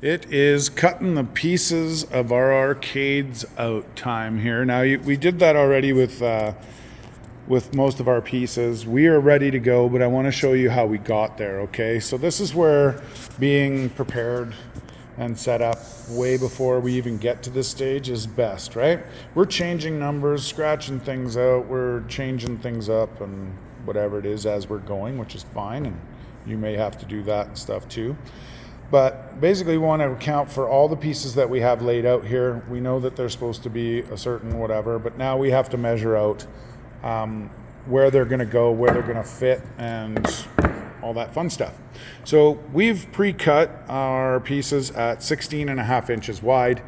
It is cutting the pieces of our arcades out time here. Now we did that already with most of our pieces. We are ready to go, but I want to show you how we got there. Okay, so this is where being prepared and set up way before we even get to this stage is best, right? We're changing numbers, scratching things out, we're changing things up and whatever it is as we're going, which is fine, and you may have to do that stuff too. But basically we want to account for all the pieces that we have laid out here. We know that they're supposed to be a certain whatever, but now we have to measure out where they're going to go, where they're going to fit, and all that fun stuff. So we've pre-cut our pieces at 16.5 inches wide.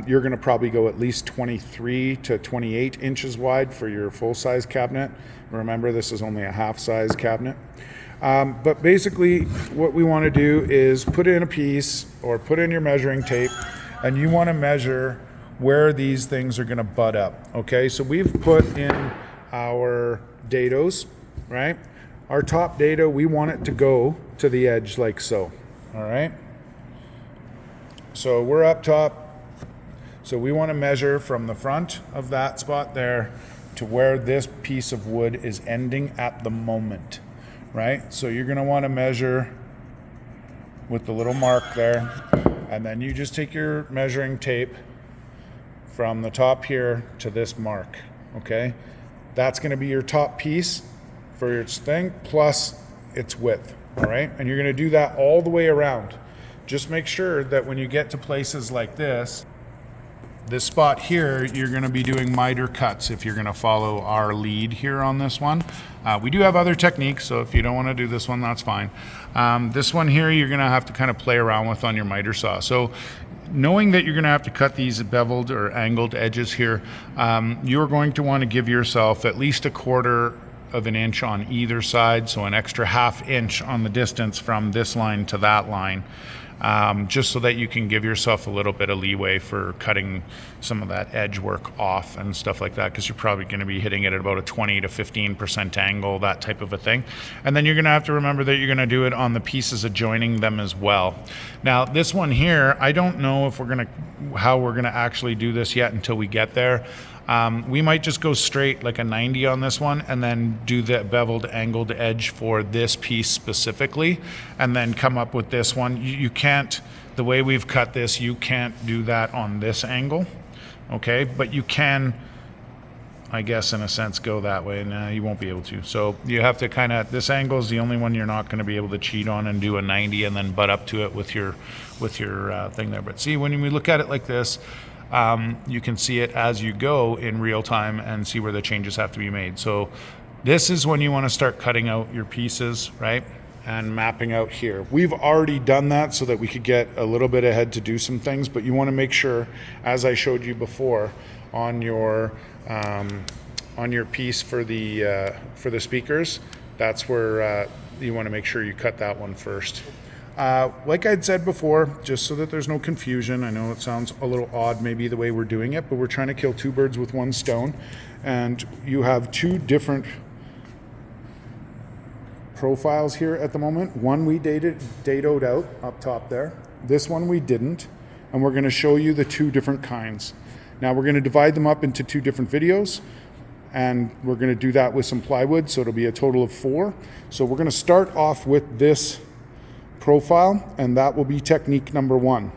You're going to probably go at least 23 to 28 inches wide for your full-size cabinet. Remember, this is only a half-size cabinet. But basically what we want to do is put in a piece or put in your measuring tape, and you want to measure where these things are going to butt up. Okay, so we've put in our dados, right? Our top dado, we want it to go to the edge like so. All right, so we're up top, so we want to measure from the front of that spot there to where this piece of wood is ending at the moment. Right, so you're going to want to measure with the little mark there, and then you just take your measuring tape from the top here to this mark. Okay, that's going to be your top piece for its thing plus its width. All right, and you're going to do that all the way around. Just make sure that when you get to places like this spot here, you're going to be doing miter cuts if you're going to follow our lead here on this one. We do have other techniques, so if you don't want to do this one, that's fine. This one here, you're going to have to kind of play around with on your miter saw. So knowing that you're going to have to cut these beveled or angled edges here, you're going to want to give yourself at least 1/4 of an inch on either side, so an extra 1/2 inch on the distance from this line to that line. Just so that you can give yourself a little bit of leeway for cutting some of that edge work off and stuff like that, because you're probably going to be hitting it at about a 20 to 15% angle, that type of a thing. And then you're going to have to remember that you're going to do it on the pieces adjoining them as well. Now this one here, I don't know if how we're going to actually do this yet until we get there. We might just go straight like a 90 on this one and then do the beveled angled edge for this piece specifically, and then come up with this one. You can't, the way we've cut this, you can't do that on this angle, okay? But you can, I guess in a sense, go that way. No, you won't be able to. So you have to kind of, this angle is the only one you're not going to be able to cheat on and do a 90 and then butt up to it with your thing there. But see, when we look at it like this, you can see it as you go in real time and see where the changes have to be made. So this is when you want to start cutting out your pieces, right? And mapping out here. We've already done that so that we could get a little bit ahead to do some things, but you want to make sure, as I showed you before, on your piece for the speakers, that's where you want to make sure you cut that one first. Like I'd said before, just so that there's no confusion, I know it sounds a little odd maybe the way we're doing it, but we're trying to kill 2 birds with 1 stone, and you have 2 different profiles here at the moment. One we dadoed out up top there. This one we didn't, and we're going to show you the 2 different kinds. Now we're going to divide them up into 2 different videos, and we're going to do that with some plywood, so it'll be a total of 4. So we're going to start off with this profile, and that will be technique number 1.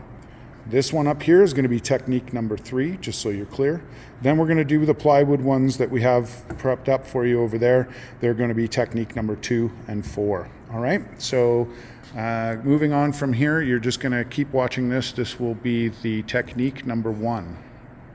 This one up here is going to be technique number 3, just so you're clear. Then we're going to do the plywood ones that we have prepped up for you over there. They're going to be technique number 2 and 4. All right, so moving on from here, you're just going to keep watching this. This will be the technique number 1.